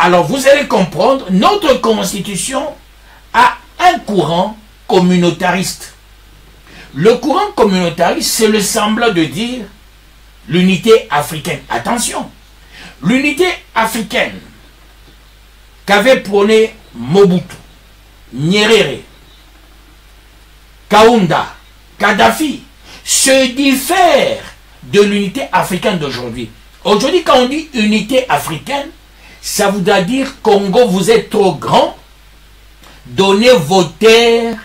Alors vous allez comprendre, notre constitution a un courant communautariste. Le courant communautariste, c'est le semblant de dire l'unité africaine. Attention, l'unité africaine qu'avait prôné Mobutu, Nyerere, Kaunda, Kadhafi, se diffère de l'unité africaine d'aujourd'hui. Aujourd'hui, quand on dit unité africaine, ça voudra dire Congo, vous êtes trop grand, donnez vos terres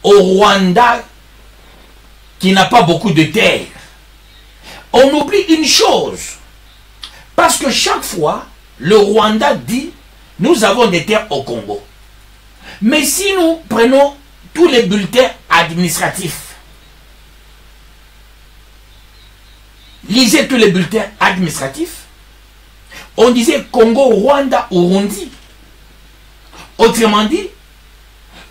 au Rwanda qui n'a pas beaucoup de terres. On oublie une chose, parce que chaque fois, le Rwanda dit, nous avons des terres au Congo. Mais si nous prenons tous les bulletins administratifs, lisez tous les bulletins administratifs, on disait Congo, Rwanda, Urundi. Autrement dit,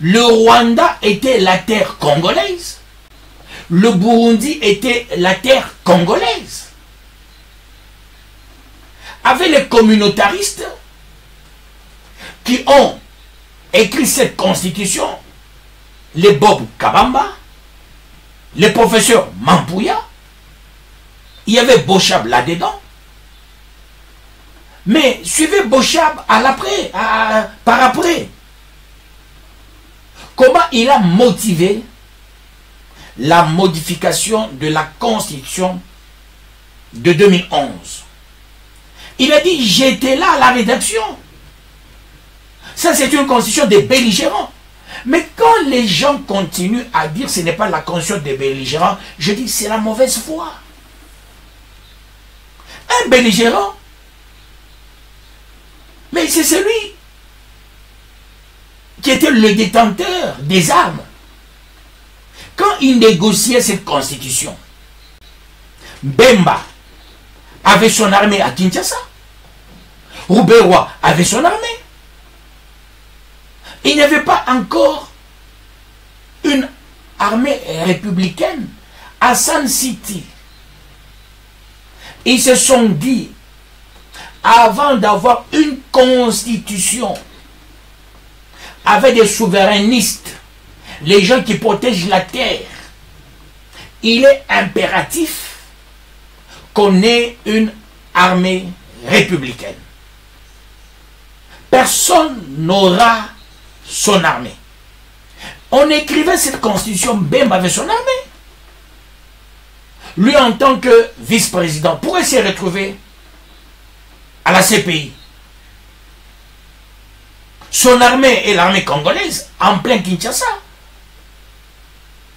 le Rwanda était la terre congolaise, le Burundi était la terre congolaise. Avec les communautaristes qui ont écrit cette constitution, les Bob Kabamba, les professeurs Mampouya, il y avait Bochab là-dedans. Mais suivez Bochab par après. Comment il a motivé la modification de la Constitution de 2011. Il a dit, j'étais là à la rédaction. Ça, c'est une constitution des belligérants. Mais quand les gens continuent à dire que ce n'est pas la constitution des belligérants, je dis, c'est la mauvaise foi. Un belligérant, mais c'est celui qui était le détenteur des armes. Quand il négociait cette constitution, Bemba avait son armée à Kinshasa. Rouberois avait son armée. Il n'y avait pas encore une armée républicaine à Sun City. Ils se sont dit, avant d'avoir une constitution avec des souverainistes, les gens qui protègent la terre, il est impératif qu'on ait une armée républicaine. Personne n'aura son armée. On écrivait cette constitution, Bemba avait son armée. Lui, en tant que vice-président, pourrait s'y retrouver à la CPI. Son armée est l'armée congolaise, en plein Kinshasa.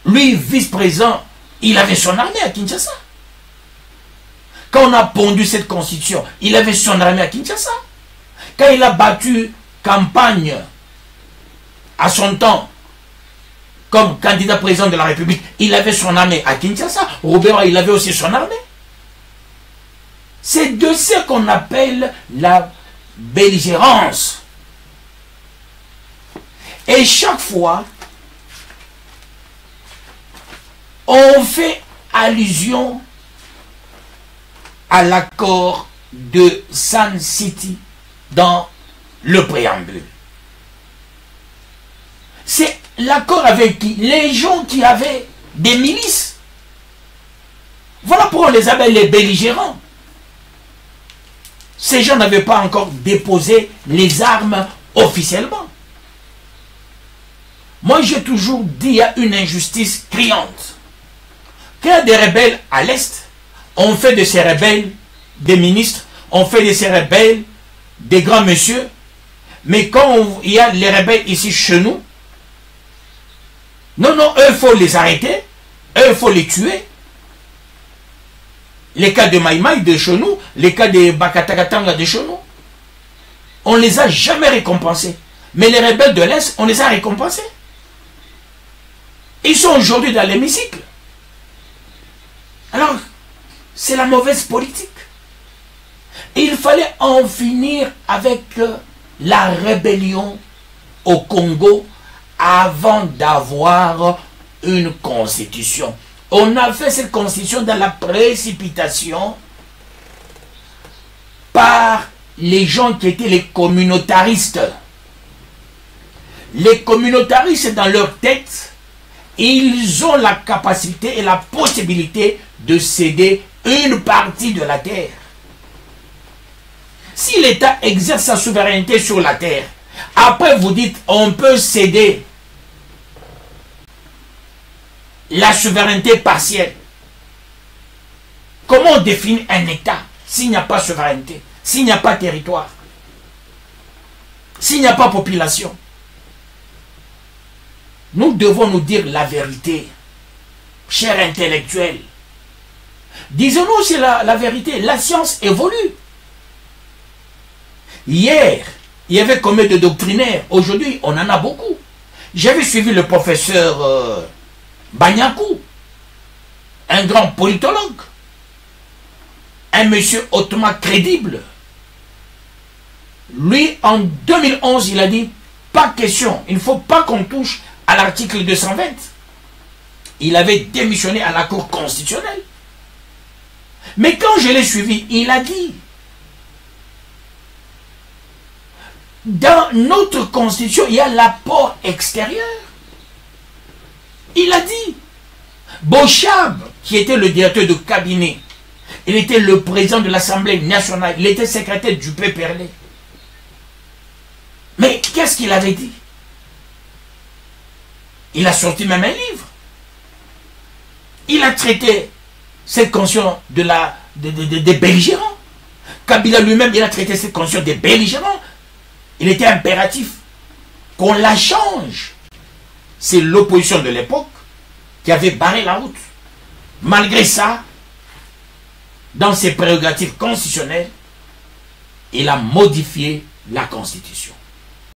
Lui, vice-président, il avait son armée à Kinshasa. Quand on a pondu cette constitution, il avait son armée à Kinshasa. Quand il a battu campagne à son temps, comme candidat président de la République, il avait son armée à Kinshasa. Robert, il avait aussi son armée. C'est de ce qu'on appelle la belligérance. Et chaque fois, on fait allusion à l'accord de Sun City dans le préambule. C'est l'accord avec qui? Les gens qui avaient des milices. Voilà pourquoi on les appelle les belligérants. Ces gens n'avaient pas encore déposé les armes officiellement. Moi, j'ai toujours dit qu'il y a une injustice criante. Quand il y a des rebelles à l'Est, on fait de ces rebelles des ministres, on fait de ces rebelles des grands messieurs. Mais quand il y a les rebelles ici chez nous, non, eux, il faut les arrêter, eux, il faut les tuer. Les cas de Maïmaï de chez nous, les cas de Bakatakatanga de chez nous, on ne les a jamais récompensés. Mais les rebelles de l'Est, on les a récompensés. Ils sont aujourd'hui dans l'hémicycle. Alors, c'est la mauvaise politique. Il fallait en finir avec la rébellion au Congo avant d'avoir une constitution. On a fait cette constitution dans la précipitation par les gens qui étaient les communautaristes. Les communautaristes, dans leur tête, ils ont la capacité et la possibilité de céder une partie de la terre. Si l'État exerce sa souveraineté sur la terre, après vous dites on peut céder la souveraineté partielle. Comment on définit un État s'il n'y a pas souveraineté, s'il n'y a pas territoire, s'il n'y a pas population? Nous devons nous dire la vérité, chers intellectuels. Disons-nous aussi la vérité. La science évolue. Hier, il y avait combien de doctrinaires? Aujourd'hui, on en a beaucoup. J'avais suivi le professeur Banyakou, un grand politologue, un monsieur hautement crédible. Lui, en 2011, il a dit, pas question, il ne faut pas qu'on touche à l'article 220. Il avait démissionné à la Cour constitutionnelle. Mais quand je l'ai suivi, il a dit, dans notre constitution, il y a l'apport extérieur. Il a dit, Bochab, qui était le directeur de cabinet, il était le président de l'Assemblée nationale, il était secrétaire du PPRD. Mais qu'est-ce qu'il avait dit? Il a sorti même un livre. Il a traité cette conscience des belligérants. Kabila lui-même, il a traité cette conscience des belligérants. Il était impératif qu'on la change. C'est l'opposition de l'époque qui avait barré la route. Malgré ça, dans ses prérogatives constitutionnelles, il a modifié la Constitution.